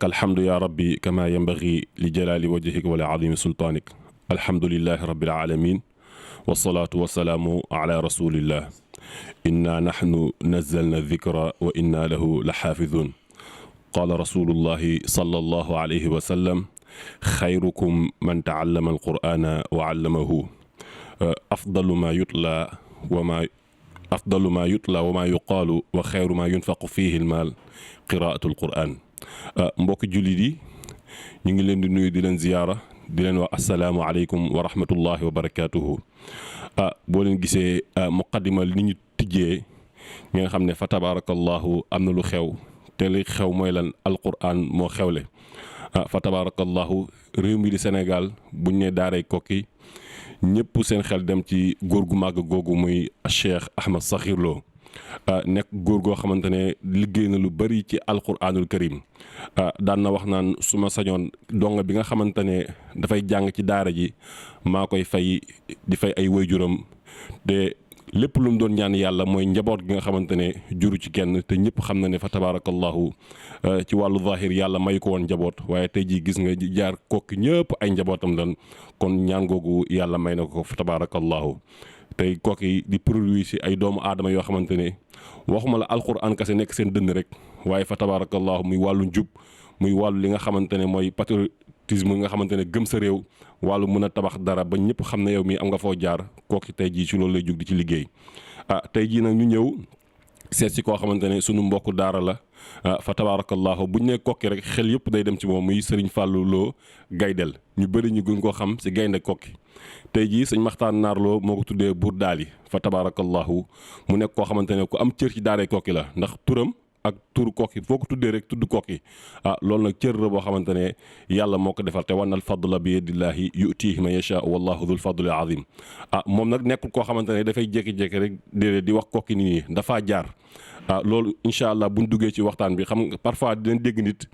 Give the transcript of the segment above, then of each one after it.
الحمد يا ربي كما ينبغي لجلال وجهك ولعظيم سلطانك. الحمد لله رب العالمين والصلاة والسلام على رسول الله. إنا نحن نزلنا الذكر وإنا له لحافظون. قال رسول الله صلى الله عليه وسلم: خيركم من تعلم القرآن وعلمه. أفضل ما يتلى وما يقال وخير ما ينفق فيه المال قراءة القرآن. mbokk jullit yi ñu ngi leen di nuyu di leen ziyaara di leen wax asalaamualeykum wa rahmatullahi wa barakaatuhu. boo leen gisee muqaddima li ñu tijjee ñi nga xam ne fa tabaarakallahu am na lu xew te li xew mooy lan alquran moo xewle. fa tabaarakallahu réew mi di Sénégal buñ ne daaray Koki ñëpp seen xel dem ci góor gu màgg googu muy Cheikh Ahmed Sakhir Lo. nekk góor goo xamante ne liggéey na lu bari ci alquranul karim. daan na wax naan su ma sañoon donga bi nga xamante ne dafay jàng ci daara ji maa koy fay di fay ay waajuram te lépp lu mu doon ñaan yàlla mooy njaboot gi nga xamante ne juru ci kenn te ñëpp xam na ne fa tabaarakallahu ci wàllu zahir yàlla may ko woon njaboot waaye tey jii gis nga jaar Koki ñëpp ay njabootam lan kon ñaan googu yàlla may na ko fa tabaarakallahu. tey Koki di produit si ay doomu aadama yoo xamante ne waxuma la alquran kase nekk seen dënn rek waaye fa tabaarakallahu muy wàllu njub muy wàllu li nga xamante ne mooy patriotisme nga xamante ne gëm sa réew wàllu mën a tabax dara ba ñëpp xam ne yow mii am nga foo jaar Koki tey jii ci loolu lay jug di ci liggéey. tey jii nag ñu ñëw seet si koo xamante ne sunu mbokku daara la. fa tabaarakallahu buñ ne Koki rek xel yëpp day dem ci moom muy Serigne Fallou Lo Gaydel ñu bëri ñu gën koo xam si gaynde Koki. tey jii sëñ Maxtaan Naar Lo moo ko tuddee buur daali fa tabaarakallahu mu nekk koo xamante ne ku am cër ci daaray Koki la ndax turam ak turu Koki foo ko tuddee rek tudd Koki. loolu nag cër la boo xamante ne yàlla moo ko defal te wannal fadla bi yadillahi yutihi man yasha wallahu dul fadli azim. moom nag nekkul koo xamante ne dafay jékki-jékki rek di wax Koki nii dafaa jaar. loolu incha allah buñ duggee ci waxtaan bi xam nga parfois dinañ dégg nit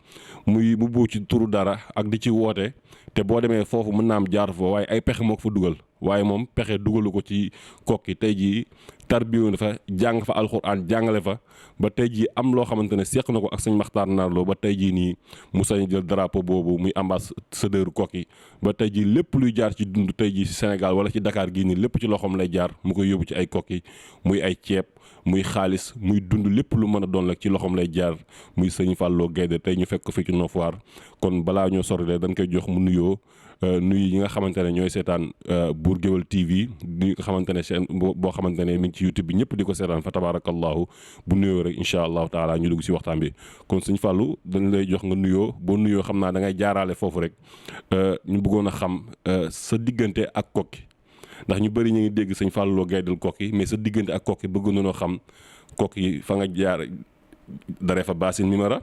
mu buu ci turu dara ak di ci woote te boo demee foofu mën naa am jaar foofu waaye ay pexe moo ko fa dugal waaye moom pexe dugalu ko ci Koki tey jii tarbiyu na fa jàng fa alxuraan jàngale fa ba tey jii am loo xamante ne seq na ko ak sëñ Maxtaar Naar Lo ba tey jii nii mu sañ jël drapeau boobu muy ambassadeur Koki ba tey jii lépp luy jaar ci dund tey jii ci Sénégal wala ci Dakar gii nii lépp ci loxoom lay jaar mu koy yóbbu ci ay Koki muy ay ceeb muy xaalis muy dund lépp lu mën a doon rek ci loxoom lay jaar muy sëñ Fallou Gaydel tey ñu fekk ko fii ci Nord Foire kon balaa ñoo sori dañ koy jox mu nuyoo nuyu yi nga xamante ne ñooy seetaan Bour Gueweul TV di nga xamante ne seen boo xamante ne mi ngi ci YouTube bi ñëpp di ko seetaan fa tabaarakallahu bu nuyoo rek incha allahu taala ñu dugg si waxtaan bi kon sëñ Fallou dañ lay jox nga nuyoo boo nuyoo xam naa da ngay jaaraale foofu rek ñu bëggoon a xam sa diggante ak Koki ndax ñu bëri ñu ngi dégg sëñ Fallou Lo Gaydel Koki mais sa diggante ak Koki bëgg nañoo xam Koki fa nga jaar daree fa baasin mimara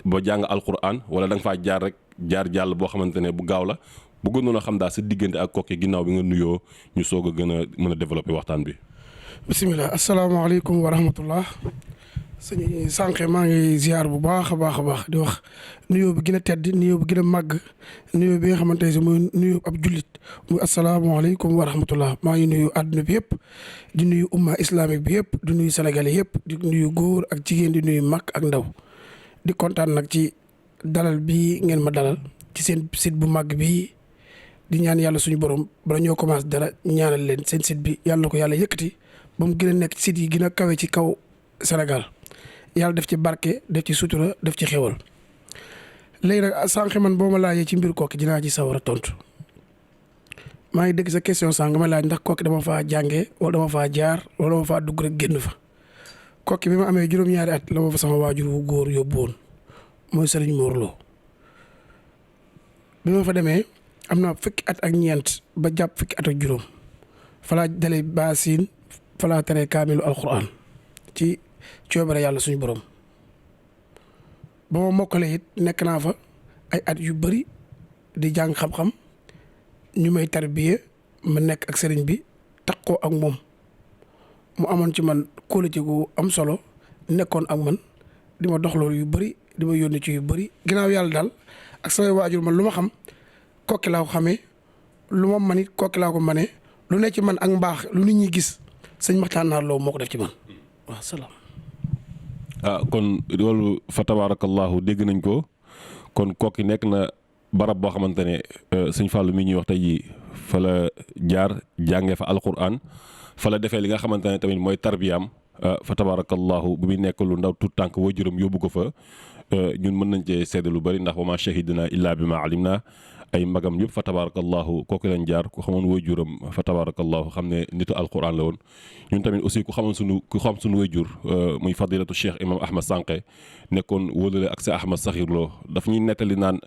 ba jàng alquran wala da nga faa jaar rek jaar jàll boo xamante ne bu gaaw la bëggoon nañoo xam daal sa diggante ak Koki ginnaaw bi nga nuyoo ñu soog a gën a mën a développer waxtaan bi. bisimilah asalaamaaleykum wa rahmatullah sëñ sànqe maa ngi ziar bu baax a baax di wax nuyoo bi gën a tedd nuyoo bi gën a màgg nuyoo bi nga xamante ne si muy nuyoo ab jullit muy asalaamaaleykum wa rahmatullah maa ngi nuyu àdduna bi yëpp di nuyu umma islamique bi yëpp di nuyu sénégalais yëpp di nuyu góor ak jigéen di nuyu mag ak ndaw di kontaan nag ci dalal bi ngeen ma dalal ci seen site bu màgg bi di ñaan yàlla suñu borom bala ñoo commencé dara ñaanal leen seen site bi yàlla na ko yàlla yëkkati ba mu gën a nekk site yi gën a kawe ci kaw Sénégal yàlla def ci barke def ci sutura def ci xewal léegi nag sànq man boo ma laajee ci mbir Koki dinaa ci sawar a tontu maa ngi dégg sa question sànq ma laaj ndax Koki dama faa jàngee wala dama faa jaar wala dama faa dugg rek génn fa Koki bi ma amee juróom-ñaari at la ma fa sama waajur wu góor yóbbu woon mooy Serigne Mor Lo bi ma fa demee am na fukki at ak ñeent ba jàpp fukki at ak juróom falaa dalee baasin falaa tere kaamilu alquran ci coobare yàlla suñu borom ba ma mokkale it nekk naa fa ay at yu bari di jàng xam-xam ñu may tarbiye ma nekk ak sëriñ bi takkoo ak moom mu amoon ci man kóolute gu am solo nekkoon ak man di ma dox loolu yu bari di ma yónni ci yu bari ginnaaw yàlla daal ak samay waajur man lu ma xam Koki laa ko xamee lu ma man it Koki laa ko manee lu ne ci man ak mbaax lu nit ñi gis sëñ Maxtaan Naar Lo moo ko def ci man waaw salaam. kon loolu fa tabaarakallahu dégg nañ ko kon Koki nekk na barab boo xamante ne sëñ Fallou mi ñuy wax tey jii fa la jaar jàngee fa alquran fa la defee li nga xamante ne tamit mooy tarbiyaam fa tabarakallahu bu muy nekk lu ndaw tout tànk waajuram yóbbu ko fa ñun mën nañ cee seede lu bari ndax wa ma shahidna illa bi ma alimna ay magam yëpp fa tabarakallahu kooku lañ jaar ku xamoon waajuram fa tabarakallahu xam ne nitu alquran la woon ñun tamit aussi ku xam sunu waajur muy fadilatu cheikh imam ahmad Sànqe nekkoon wóolale ak sa ahmad Saxir Lo daf ñuy nettali naan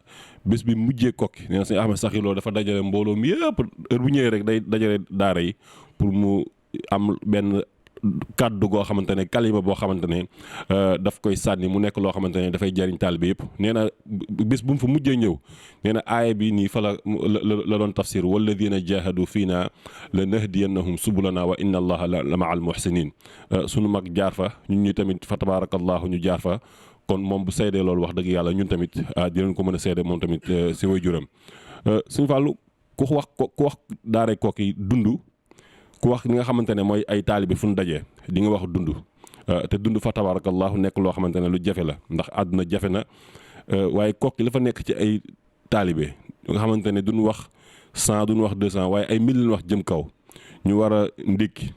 bés bi mujjee Koki nee na sëñ ahmad Saxir Lo dafa dajale mbooloo mi yëpp heure bu ñëwee rek day dajale daara yi pour mu am benn kàddu goo xamante ne kalima boo xamante ne daf koy sànni mu nekk loo xamante ne dafay jariñ taalibe yëpp nee na bés bu mu fa mujjee ñëw nee na aaya bi nii fa la doon tafsir walladina jahadu fiina la nahdiyannahum subulana wa inna allaha la maa al muhsinin sunu mag jaar fa ñun ñu tamit fa tabarakallahu ñu jaar fa kon moom bu seydee loolu wax dëgg yàlla ñun tamit dinañ ko mën a seede moom tamit si waajuram suñu fàllu ku wax daaray Koki dund ku wax li nga xamante ne mooy ay taalibe fu ñu dajee di nga wax dund te dund fa tabarakallahu nekk loo xamante ne lu jafe la ndax àdduna jafe na waaye Koki la fa nekk ci ay taalibe nga xamante ne duñ wax 100 duñ wax 200 waaye ay 1000 lañ wax jëm kaw ñu war a ndékki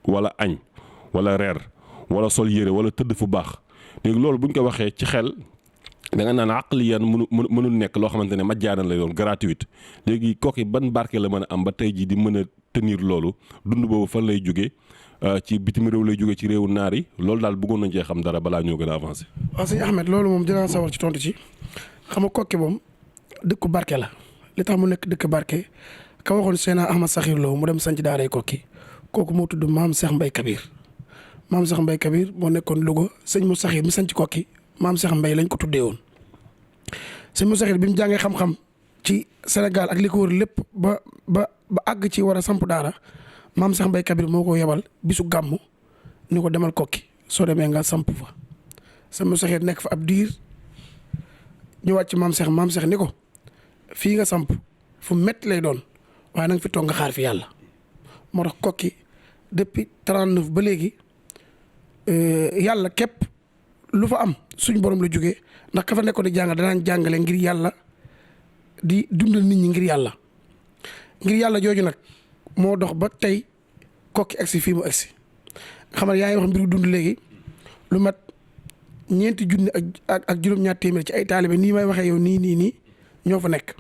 wala añ wala reer wala sol yére wala tëdd fu baax léegi loolu buñ ko waxee ci xel da nga naan aqliyan mënul nekk loo xamante ne majjaanan lay doon gratuite léegi Koki ban barke la mën a am ba tey jii di mën a tenir loolu dund boobu fan lay jóge ci bitim réew lay jóge ci réewu naar yi loolu daal bëggoon nañ cee xam dara balaa ñoo gën a avancé. waaw sëñ Ahmed loolu moom dinaa sawar ci tontu ci xam nga Koki moom dëkku barke la li tax mu nekk dëkk barke ka waxoon Seydina Ahmad Saxir Lo mu dem sanc daaray Koki kooku moo tudd maam Cheikh Mbaye Kabir maam Cheikh Mbaye Kabir moo nekkoon Louga sëñ mu Saxir mi sanc Koki maam Cheikh Mbaye lañ ko tuddee woon sëñ mu Saxir bi mu jàngee xam-xam ci Sénégal ak li ko wër lépp ba àgg ci war a samp daara maam Cheikh Mbaye Kabir moo ko yebal bisu gàmmu ni ko demal Koki soo demee nga samp fa sëñ mu Saxir nekk fa ab diir ñëwaat ci maam Cheikh ni ko fii nga samp fu métti lay doon waaye na nga fi toog nga xaar fi yàlla moo tax Koki depuis 39 ba léegi yàlla képp lu fa am suñ borom la jógee ndax ka fa nekkoon di jàng danaan jàngale ngir yàlla di dundal nit ñi ngir yàlla jooju nag moo dox ba tey Koki egsi fii mu egsi xam nga yaa ngi wax mbiru dund léegi lu mat 4 junni ak juróom-ñaar téeméer ci ay taalibe nii may waxee yow nii ñoo fa nekk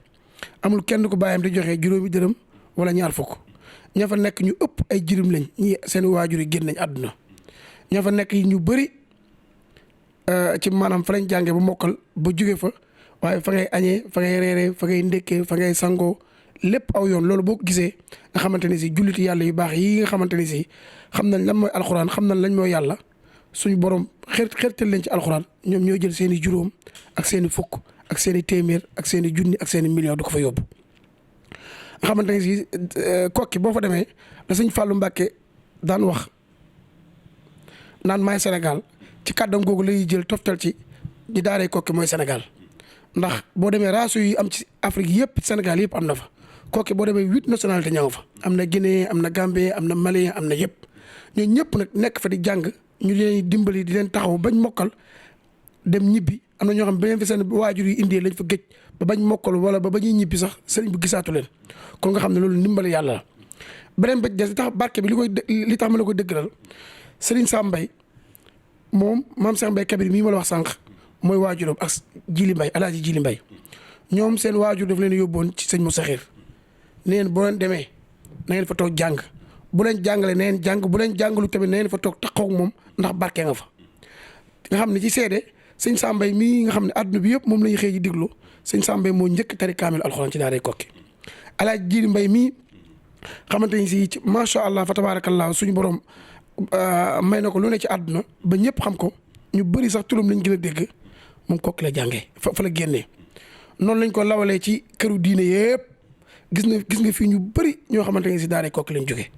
amul kenn ku bàyyam di joxe juróomi dërëm wala ñaar fukk ña fa nekk ñu ëpp ay jirim lañ ñi seen waajur yi génn nañ àdduna ña fa nekk yi ñu bëri ci maanaam fa lañ jàngee ba mokkal ba jóge fa waaye fa ngay añee fa ngay reeree fa ngay ndékkee fa ngay sangoo lépp aw yoon loolu boo ko gisee nga xamante ni si julliti yàlla yu baax yi nga xamante ni si xam nañ lan mooy alxuraan xam nañ lañ mooy yàlla suñu borom xeertal leen ci alxuraan ñoom ñoo jël seen i juróom ak seen i fukk ak seen i téeméer ak seen i junni ak seen i million du ko fa yóbbu nga xamante ni si Koki boo fa demee da sëñ Fallou Mbacke daan wax naan maay Sénégal ci kàddam googu lay jël toftal ci di daaray Koki mooy Sénégal ndax boo demee race yi am ci Afrique yëpp Sénégal yëpp am na fa Koki boo demee 8 nationalité ña nga fa am na Guinée am na Gambie am na Malien am na yëpp ñooñu ñëpp nag nekk fa di jàng ñu leen dimbali di leen taxaw bañ mokkal dem ñibbi am na ñoo xam beneen fi seen waajur yi indee lañ fa géej ba bañ mokkal wala ba ñuy ñibbi sax sëriñ bi gisaatu leen kon nga xam ne loolu ndimbali yàlla la. beneen ba des li tax barke bi li tax ma la koy dëggalal Serigne Sam Mbaye moom maam Cheikh Mbaye Kabir mii ma la wax sànq mooy waajuram ak Jili Mbaye Alaaji Jili Mbaye ñoom seen waajur daf leen yóbboon ci sëñ mu Saxir neen boo leen demee na ngeen fa toog jàng bu leen jàngalee na ngeen jàng bu leen jàngalu tamit na ngeen fa toog taxaw moom ndax barke nga fa. nga xam ne ci seede sëñ Sam Mbaye mii nga xam ne àdduna bi yëpp moom la ñuy xëy ji diglu sëñ Sam Mbaye moo njëkk tari kaamil alxuraan ci daaray Koki. Alaaji Jili Mbaye mii xamante ni si macha allah fa tabaarakallah suñu borom may na ko lu ne ci àdduna ba ñëpp xam ko ñu bëri sax turam lañ gën a dégg moom Koki la jàngee fa la génnee. noonu lañ ko lawalee ci këru diine yëpp gis nga fii ñu bëri ñoo xamante ne si daaray Koki lañ jógee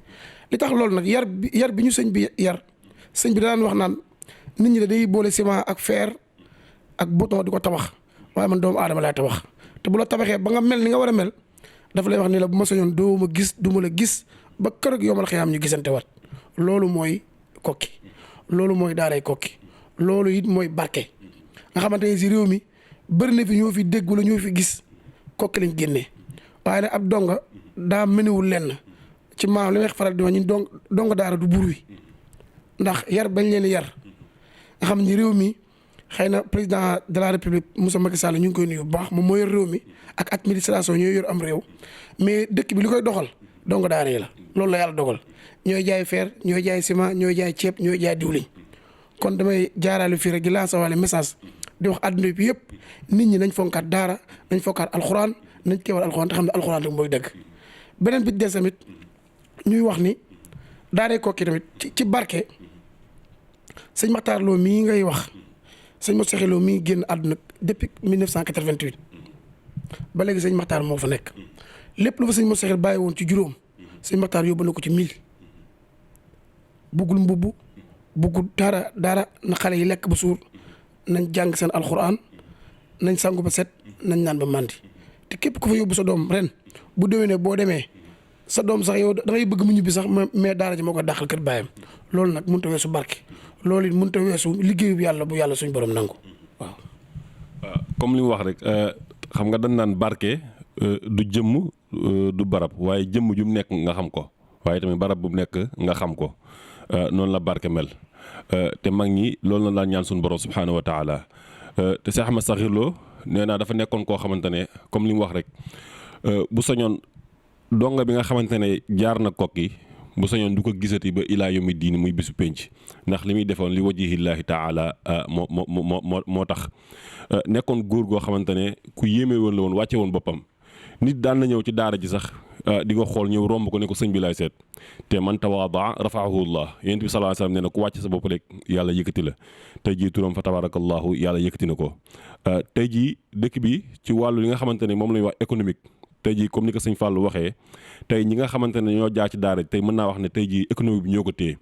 li tax loolu nag yar bi ñu sëñ bi yar sëñ bi daan wax naan nit ñi day boole ciment ak fer ak béton di ko tabax waaye man doomu aadama laay tabax te bu la tabaxee ba nga mel ni nga war a mel dafa lay wax ni la bu ma soñoon doo ma gis du ma la gis ba kër yomal xiyaam ñu gisante wat loolu mooy Koki loolu mooy daaray Koki loolu it mooy barke nga xamante ne si réew mi bëri na fi ñoo fi dégg wala ñoo fi gis Koki lañ génnee waaye nag ab donga daa mënewul lenn ci maam li may faral di wax ñun donga daara du bur wi ndax yar bañ leen yar nga xam ni réew mi xëy na président de la république Moussa Macky Sall ñu ngi koy nuyu bu baax moom moo yor réew mi ak administration ñooy yor am réew mais dëkk bi li koy doxal donga daara yi la loolu la yàlla dogal ñooy jaay fer ñooy jaay ciment ñooy jaay ceeb ñooy jaay diwliñ kon damay jaaraale fii rek di lancer wale message di wax àdduna bi yëpp nit ñi nañ fonkaat daara nañ fonkaat alxuraan nañ teewal alxuraan te xam ne alxuraan rek mooy dëgg beneen bi des tamit ñuy wax ni daaray Koki tamit ci barke sëñ Makhtar Lo mii ngay wax sëñ Moussa Lo mii génn àdduna depuis 1988 ba léegi sëñ Makhtar moo fa nekk lépp lu fa sëñ Moussa bàyyi woon ci juróom sëñ Makhtar yóbbu na ko ci 1000 buggul mbubb buggul dara na xale yi lekk ba suur nañ jàng seen alxuraan nañ sangu ba set nañ naan ba màndi te képp ku fa yóbbu sa doom ren bu déwénee boo demee sa doom sax yow da ngay bëgg mu ñibbi sax mais daara ji moo ko dàqal kër baayam loolu nag mënut a weesu barke loolu it mënut a weesu liggéeyu yàlla bu yàlla suñ borom nangu waaw. comme li mu wax rek xam nga dañ naan barke du jëmm du barab waaye jëmm ju mu nekk nga xam ko waaye tamit barab bu mu nekk nga xam ko noonu la barke mel te mag ñi loolu la daan ñaan suñu borom subhaanahu wa taala te Cheikh Ahmed Sakhir Lo nee naa dafa nekkoon koo xamante ne comme li mu wax rek bu soñoon donga bi nga xamante ne jaar na Koki bu sañoon du ko gisati ba ilaa yomi diini muy bisu penc ndax li muy defoon li wajihillaahi taala moo tax nekkoon góor goo xamante ne ku yéeme woon la woon wàcce woon boppam nit daan na ñëw ci daara ji sax di ko xool ñëw romb ko ne ko sëñ bi laay seet te man tawaadaa rafaahu llah yonent bi sallallaahu alayhi wa sallam nee na ku wàcc sa bopp rek yàlla yëkkati la tey jii turam fa tabarakallahu yàlla yëkkati na ko tey jii dëkk bi ci wàllu li nga xamante ne moom la ñuy wax économique tey jii comme ni ko sëñ Fallou waxee tey ñi nga xamante ne ñoo jaar ci daara tey mën naa wax ne tey jii économie bi ñoo ko téye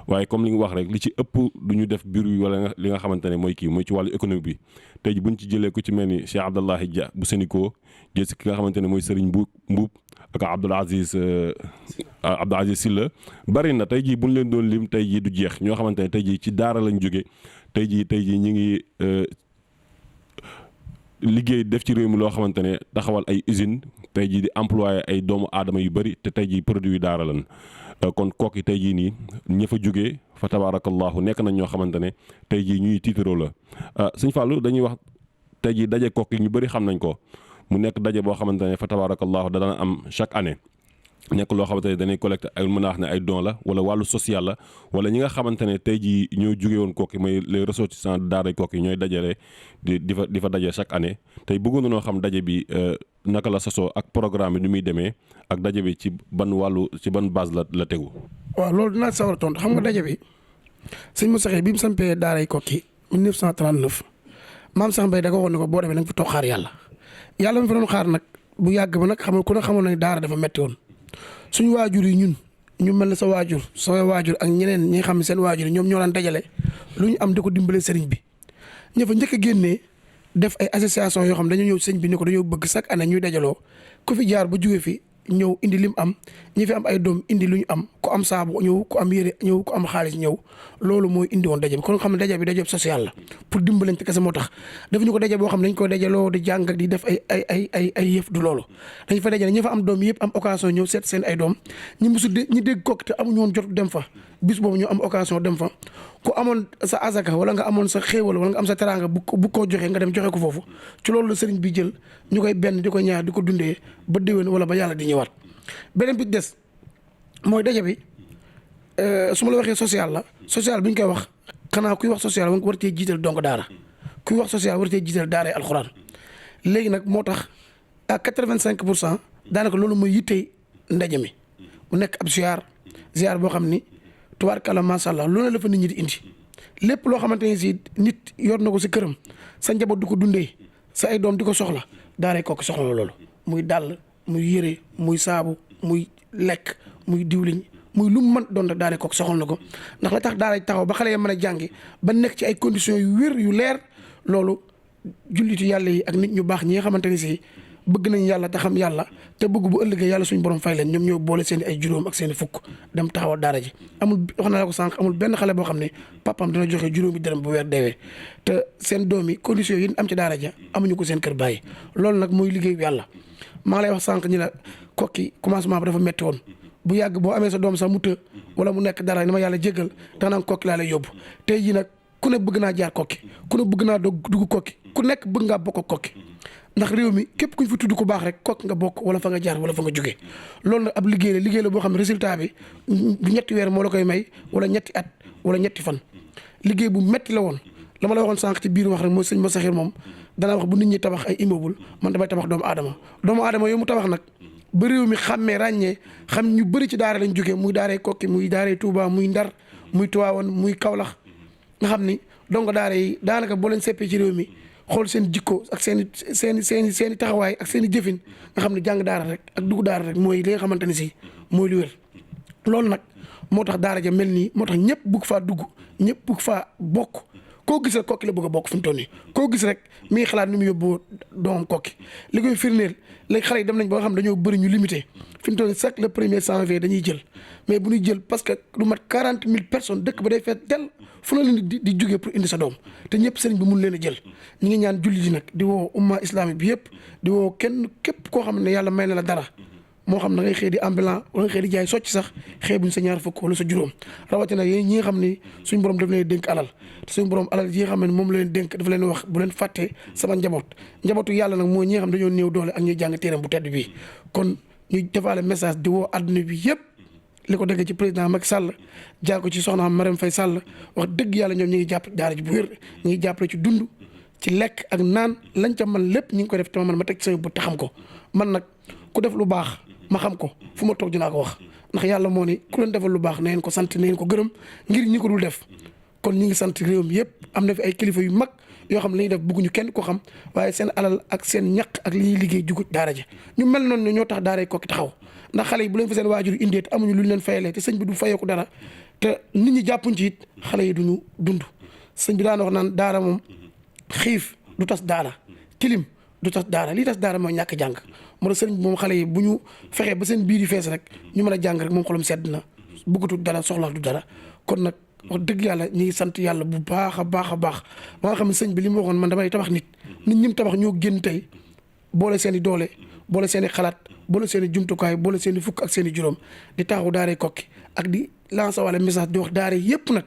waaye comme li nga wax rek li ci ëpp du ñu def biir wala li nga xamante ne mooy kii mooy ci wàllu économie bi tey jii buñ ci jëlee ku ci mel ni Cheikh Abdallahi Dia bu Sénico jël si ki nga xamante ne mooy Serigne Mbuub ak Abdoul Aziz Silla bari na tey jii buñ leen doon lim tey jii du jeex ñoo xamante ne tey jii ci daara lañ jóge tey jii ñi ngi liggéey def ci réew mi loo xamante ne taxawal ay usine tey jii di employé ay doomu aadama yu bëri te tey jii produit yi daara lan kon Koki tey jii nii ña fa jógee fa tabarakallahu nekk nañ ñoo xamante ne tey jii ñuy tiitaroo la sëñ Fallou dañuy wax tey jii daje Koki ñu bëri xam nañ ko mu nekk daje boo xamante ne fa tabarakallahu da dana am chaque année nekk loo xamante ne dañuy collecté ay mën a wax ne ay don la wala wàllu social la wala ñi nga xamante ne tey jii ñoo jóge woon Koki mooy les ressortissants daaray Koki ñooy dajale di fa daje chaque année tey bëggoon na noo xam daje bi naka la sosoo ak programme bi ni muy demee ak daje bi ci ban base la tegu. waaw loolu dinaa sawar a tontu xam nga daje bi sëñ Moussa bi mu sampee daaray Koki 1939 maam Cheikh Mbaye da ko waxoon ne ko boo demee da nga fa toog xaar yàlla mi fa doon xaar nag bu yàgg ba nag xam nga ku ne xamoon nañ daara dafa metti woon suñu waajur yi ñun ñu mel ne sa waajur ak ñeneen ñi nga xam ne seen waajur yi ñoom ñoo daan dajale lu ñu am di ko dimbale sëriñ bi ña fa njëkk a génnee def ay association yoo xam dañoo ñëw sëriñ bi ne ko dañoo bëgg chaque année ñuy dajaloo ku fi jaar ba jógee fi ñëw indi lim am ñi fi am ay doom indi lu ñu am ku am saabu ñëw ku am yére ñëw ku am xaalis ñëw loolu mooy indi woon daje bi kon xam ne daje bi daje social la pour dimbalante kese moo tax defuñu ko daje boo xam ne dañ ko dajaloo di jàng di def ay yëf du loolu dañ fa dajale ñi fa am doom yëpp am occasion ñëw seet seen ay doom ñi dégg Koki te amuñu woon jot dem fa bis boobu ñu am occasion dem fa ku amoon sa azaka wala nga amoon sa xéewal wala nga am sa teraanga bu ko joxee nga dem joxe ko foofu ci loolu la sëriñ bi jël ñu koy benn di ko ñaar di ko dundee ba déwén wala ba yàlla di ñëwaat beneen bi des mooy daje bi su ma la waxee social bi ñu koy wax xanaa kuy wax social war cee jiital donc daara kuy wax social war cee jiital daara yi alxuraan léegi nag moo tax à 85% daanaka loolu mooy yittey ndaje mi mu nekk ab ziar boo xam ni tubaarkalla macha allah loolu la fa nit ñi di indi lépp loo xamante ne si nit yor na ko si këram sa njaboot di ko dundee sa ay doom di ko soxla daaray Koki soxla la loolu muy dàll muy yére muy saabu muy lekk muy diwliñ muy lu mu mën doon rek daaray Koki soxla na ko ndax la tax daaray taxaw ba xale ya mën a jàngi ba nekk ci ay conditions yu wér yu leer loolu jullitu yàlla yi ak nit ñu baax ñi nga xamante ne si bëgg nañ yàlla te xam yàlla te bëgg bu ëllëgee yàlla suñu borom fay leen ñoom ñoo boole seen i ay juróom ak seen i fukk dem taxawal daara ji amul wax na la ko sànq amul benn xale boo xam ne papaam dina joxe juróomi dërëm bu weer deewee te seen doom yi conditions yi am ci daara ja amuñu ko seen kër bàyyi loolu nag mooy liggéeyu yàlla maa lay wax sànq ñi la kokki commencement ba dafa metti woon bu yàgg boo amee sa doom sax mu të wala mu nekk dara ni ma yàlla jéggal da naan kokki laa lay yóbbu tey jii nag ku ne bëgg naa jaar kokki ku ne bëgg naa dugg kokki ku nekk bëgg ngaa bokk kokki ndax réew mi képp kuñ fi tudd ku baax rek kokki nga bokk wala fa nga jaar wala fa nga jógee loolu nag ab liggéey la boo xam ne résultat bi du ñetti weer moo la koy may wala ñetti at wala ñetti fan liggéey bu metti la woon la ma la waxoon sànq ci biir wax rek mooy sëñ Massaxir moom danaa wax bu nit ñi tabax ay immeuble man damay tabax doomu aadama yow mu tabax nag ba réew mi xàmmee ràññee xam ñu bëri ci daara lañ jógee muy daaree Kokki muy daaree Touba muy Ndar muy Tivaouane muy Kaolack nga xam ni donc daara yi daanaka boo leen seppee ci réew mi xool seen jikko ak seen i taxawaay ak seen i jëfin nga xam ne jàng daara rek ak dugg daara rek mooy li nga xamante ne si mooy lu wér loolu nag moo tax daara ja mel nii moo tax ñëpp bëgg faa dugg ñëpp bëgg faa bokk koo gis rek kokki la bëgg a bokk fi mu toll nii koo gis rek mi ngi xalaat ni mu yóbbu doomam kokki li koy firndeel léegi xale yi dem nañ ba nga xam dañoo bëri ñu limité fi mu toll nii chaque le 1er janvier dañuy jël mais bu ñuy jël parce que lu mat 40 000 personnes dëkk ba day feet del fu la leen di jógee pour indi sa doom te ñëpp sëriñ bi mun leen a jël ñi ngi ñaan julli di nag di woo umma islamique bi yëpp di woo kenn képp koo xam ne yàlla may na la dara moo xam na ngay xëy di ambulant wala nga xëy di jaay socc sax xëy buñ sa ñaar fukk wala sa juróom rawatina yéen ñi nga xam ni suñ borom daf leen dénk alal te suñ borom alal yi nga xam ne moom la leen dénk dafa leen wax bu leen fàttee sama njabootu yàlla nag mooy ñi nga xam dañoo néew doole ak ñuy jàng téeram bu tedd bii kon ñu defaale message di woo adduna bi yëpp li ko déggee ci président Macky Sall jaar ko ci soxnaam Marème Faye Sall wax dëgg yàlla ñoom ñi ngi jàpp daara ji bu wér ñi ngi jàppale ci dund ci lekk ak naan lañ ca man lépp ñi ngi ko def te man ma teg ci sama bët te xam ko man nag ku def lu baax ma xam ko fu ma toog dinaa ko wax ndax yàlla moo ni ku leen defal lu baax na ngeen ko sant na ngeen ko gërëm ngir ñi ko dul def kon ñi ngi sant réew mi yëpp am na fi ay kilifa yu mag yoo xam ne li ñuy def bëgguñu kenn ko xam waaye seen alal ak seen ñaq ak li ñuy liggéey jugu daara ji ñu mel noonu ñoo tax daara Kokki taxaw ndax xale yi bu leen fa seen waajur indee te amuñu lu ñu leen fayalee te sëñ bi du fayeeku dara te nit ñi jàppuñ ci it xale yi duñu dund sëñ bi daan wax naan daara moom xiif du tas daara tilim du tas daara lii tas daara mooy ñàkk jàng moo tax sëriñ bi moom xale yi bu ñu fexee ba seen biir yi fees rek ñu mën a jàng rek moom xolam sedd na bëggatul dara soxla du dara kon nag wax dëgg yàlla ñi ngi sant yàlla bu baax a baax a baax ba nga xam ne sëñ bi li mu waxoon man damay tabax nit ñi mu tabax ñoo génn tey boole seen i doole boole seen i xalaat boole seen i jumtukaay boole seen i fukk ak seen i juróom di taxaw daaree Kokki ak di lancer wala message di wax daara yëpp nag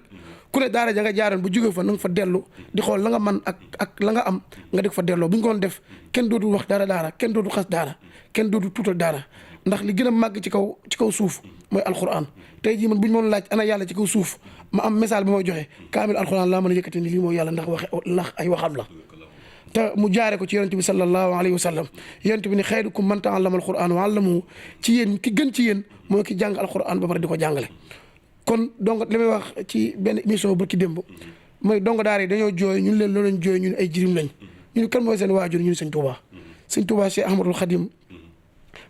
ku ne daara ja nga jaaroon bu jógee fa na nga fa dellu di xool la nga man ak la nga am nga di ko fa delloo bu ñu ko doon def kenn dootul wax daara kenn dootul xas daara kenn dootul tuutal daara ndax li gën a màgg ci kaw suuf mooy alxuraan tey jii man bu ñu mën laaj ana yàlla ci kaw suuf ma am message bi may joxe kaamil alxuraan laa mën a yëkkati ni lii mooy yàlla ndax ay waxam la te mu jaare ko ci yonent bi sallallahu alayhi wa sallam yonent bi ni xayrukum man ta'allama alxuraan wa 'allamahu ci yéen ki gën ci yéen mooy ki jàng alxuraan ba pare di ko jàngale kon donc li may wax ci benn émission ba ki démb mooy dongo daara yi dañoo jooy ñun leen loolu lañ jooy ñun ay jirim lañ ñun kan mooy seen waajur ñun sëñ Touba sëñ Touba Cheikh Ahmadul Khadim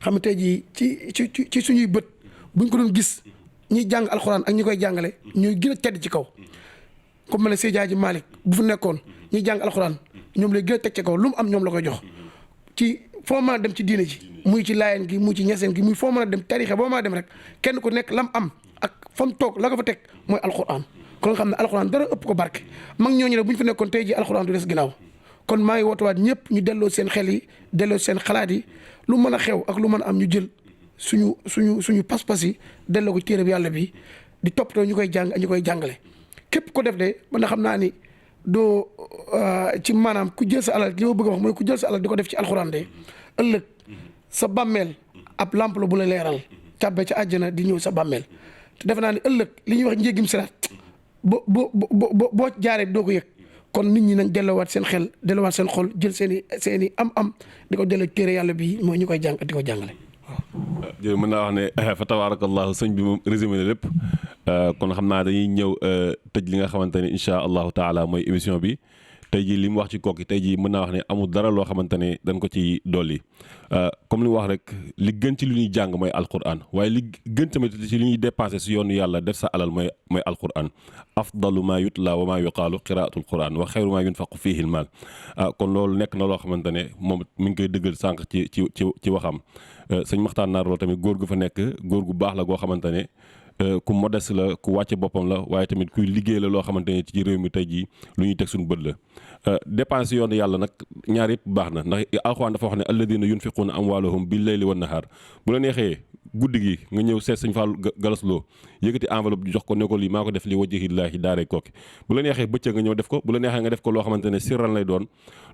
xam ne tey jii ci suñuy bët buñ ko doon gis ñiy jàng alxuraan ak ñi koy jàngale ñooy gën a tedd ci kaw comme mel ne Seydi Hadji Malick bu fu nekkoon ñiy jàng alxuraan ñoom lay gën a teg ci kaw lu mu am ñoom la koy jox ci foo mën a dem ci diine ji muy ci laayeen gi muy ci ñeseen gi muy foo mën a dem tarixe boo mën a dem rek kenn ku nekk lam am ak fa mu toog la ko fa teg mooy alxuraan kon nga xam ne alxuraan dara ëpp ko barke mag ñooñu ne bu ñu fa nekkoon tey ji alxuraan du des ginnaaw kon maa ngi wootuwaat ñëpp ñu delloo seen xel yi delloo seen xalaat yi lu mën a xew ak lu mën a am ñu jël suñu pas-pas yi delloo ko téere bi yàlla bi di toppatoo ñu koy jàng ak ñu koy jàngale képp ko def de man na xam naa ni doo ci maanaam ku jël sa alal li ma bëgg a wax mooy ku jël sa alal di ko def ci alxuraan de ëllëg sa bàmmeel ab lampe la bu la leeral càbbe ca àjjana di ñëw sa bàmmeel te defe naa ni ëllëg li ñuy wax njéggim siraat boo jaaree doo ko yëg kon nit ñi nañ delloowaat seen xel delloowaat seen xol jël seen i am di ko delloo téere yàlla bii mooy ñu koy jàng di ko jàngale waaw. jërëjëf mën naa wax ne fa tabaarakallahu sëñ bi moom résumé na lépp kon xam naa dañuy ñëw tëj li nga xamante ne incha allahu taala mooy émission bi tey jii li mu wax ci Koki tey jii mën naa wax ne amul dara loo xamante ne dañ ko ci dolli comme li mu wax rek li gën ci li ñuy jàng mooy alquran waaye li gën tamit ci li ñuy dépensé si yoonu yàlla def sa alal mooy alquran afdalu maa yutla wa maa yuqaalu qiraatul quran wa xayru maa yunfaqu fiihi l maal kon loolu nekk na loo xamante ne moom mi ngi koy dëggal sànq ci waxam sëñ Maxtaar Naar loolu tamit góor gu fa nekk góor gu baax la goo xamante ne ku modeste la ku wàcce boppam la waaye tamit kuy liggéey la loo xamante ne ci réew mi tey jii lu ñuy teg suñu bët la dépense yoonu yàlla nag ñaar yëpp baax na ndax alxuraan dafa wax ne alladina yunfiquuna amwaalahum bil layli wan nahaar bu la neexee guddi gi nga ñëw seet sëñ Fall Galas Lo yëkkati enveloppe jox ko ne ko lii maa ko def li wajhillaahi daaray Koki bu la neexee bëccëg nga ñëw def ko bu la neexee nga def ko loo xamante ne sirran lay doon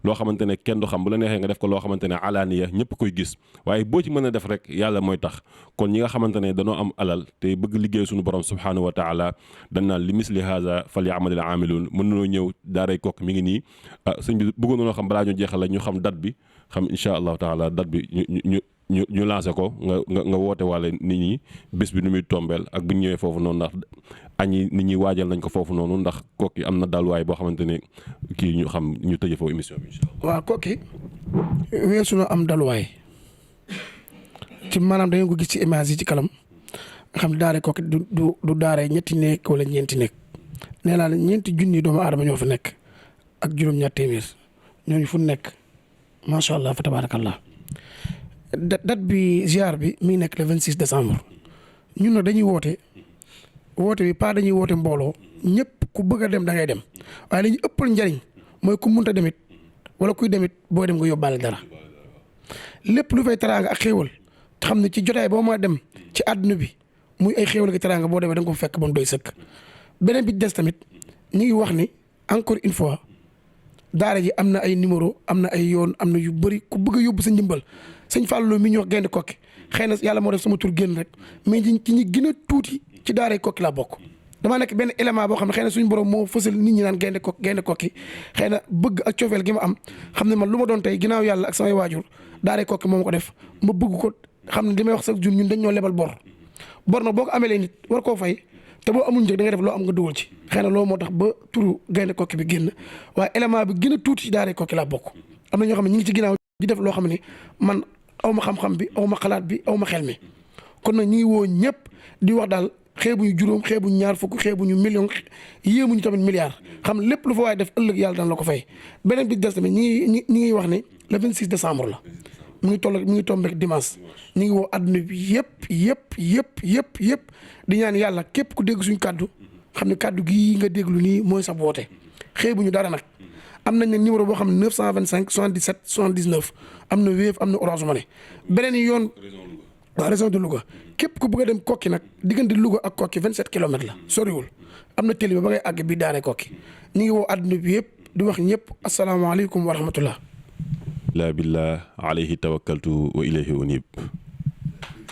loo xamante ne kenn du xam bu la neexee nga def ko loo xamante ne alaaniya ñëpp koy gis waaye boo ci mën a def rek yàlla mooy tax kon ñi nga xamante ne dañoo am alal te bëgg liggéey suñu borom subhaanahu wa taala dañ naan li misli haza fal yaamalil aamiluun mën nañoo ñëw daaray Koki mi ngi nii sëñ bi bëggoon nañoo xam balaa ñu jeexal la ñu xam date bi xam incha allahu taala date bi ñu lancé ko nga woote wàlle nit ñi bés bi nu muy tombeel ak bu ñu ñëwee foofu noonu ndax añi nit ñi waajal nañ ko foofu noonu ndax Koki am na dalwaay boo xamante ne kii ñu xam ñu tëjee foofu émission bi incha allah. waaw Koki weesu na am dalwaay ci maanaam dañu ko gis ci image yi ci kanam nga xam ne daare Koki du daare ñetti néeg wala ñeenti néeg nee naa la ñeenti junni doomu aadama ñoo fa nekk ak juróom-ñaar téeméer ñooñu fu nekk macha allah fa tabaarakallah date bi ziar bi mi ngi nekk le 26 décembre ñun nag dañuy woote bi pas dañuy woote mbooloo ñëpp ku bëgg a dem da ngay dem waaye li ñu ëppal njariñ mooy ku munta demit wala kuy demit boo dem nga yóbbaale dara lépp lu fay teraanga ak xéewal te xam ne ci jotaay boo ma dem ci àdduna bi muy ay xéewal gi teraanga boo demee da nga ko fekk ba mu doy sëkk. beneen bi des tamit ñu ngi wax ni encore une fois daara ji am na ay numéro am na ay yoon am na yu bëri ku bëgg a yóbbu sa ndimbal sëñ Fallou mi ñu wax Gaynde Koki xëy na yàlla moo def sama tur génn rek mais ci ñi gën a tuuti ci daaray Koki laa bokk. damaa nekk benn élément boo xam ne xëy na suñu borom moo fësal nit ñi naan Gaynde Koki xëy na bëgg ak cofeel gi ma am xam ne man lu ma doon tey ginnaaw yàlla ak samay waajur daaray Koki moo ma ko def ma bëgg ko xam ne li may wax sax jun ñun dañ ñoo lebal bor nag boo ko amelee nit war koo fay te boo amul njëg da nga def loo am nga dugal ci xëy na loolu moo tax ba turu Gaynde Koki bi génn waaye élément bi gën a tuuti ci daaray Koki laa bokk am na ñoo xam ne ñi ngi ci ginnaaw di def loo xam ne man aw ma xam-xam bi aw ma xalaat bi aw ma xel mi kon nag ñi ngi woo ñëpp di wax daal xeebuñu juróom xeebuñu ñaar fukk xeebuñu million yéemuñu tamit milliard xam lépp lu fa waaye def ëllëg yàlla dana la ko fay beneen bi des tamit ñi ngi wax ne le 26 décembre la mi ngi tombé dimanche ñi ngi woo adduna bi yëpp di ñaan yàlla képp ku dégg suñu kàddu xam ne kàddu gii nga déglu nii mooy sa woote xeebuñu dara nag am nañ ne numéro boo xam ne 925 77 79 am na Wave am na Orange Money beneen yoon waaw région de Louga képp ku bëgg a dem Koki nag diggante Louga ak Koki 27 kilomètres la soriwul am na télé ba ngay àgg bi daaree Koki ñu ngi woo àdduna bi yëpp di wax ñëpp asalaamaaleykum wa rahmatullah. laa billah alayhi tawakkaltu wa ilayhi unib